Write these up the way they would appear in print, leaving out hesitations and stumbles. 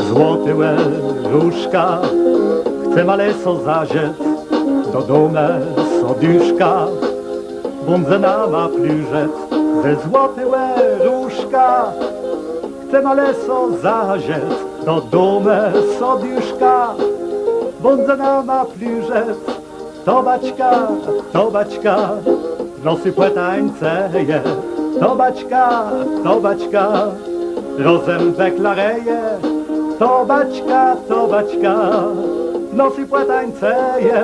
Złoty różka, chcę maleso zaziec do domu soduszka. Bądź ma plużet ze złoty różka, chcę maleso zaziec do domu soduszka. Bądź ma plużet, to baćka, nosy płetańceje, to baćka, rozem deklareje, to baćka, nosy płetańceje,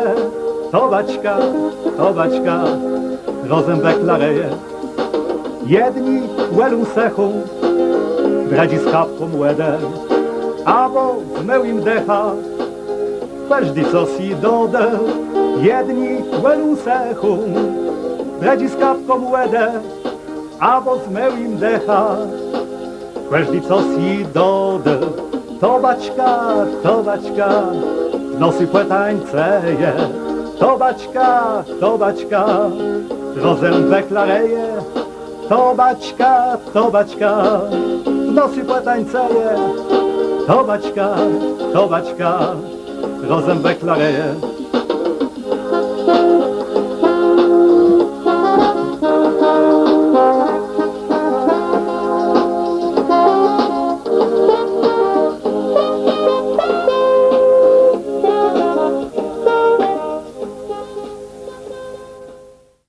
to baćka, rozem deklareje. Jedni łelą sechą, dradzi z kapką łedę, abo z mełim decha, każdy co si dodę. Jedni łelą sechą, dradzi z kapką łedę, abo z mełim decha, każdy co si dodę. To baćka, nosy płetańceje, to baćka, rozem deklareje, to baćka, nosy płetańceje, to baćka, rozem deklareje.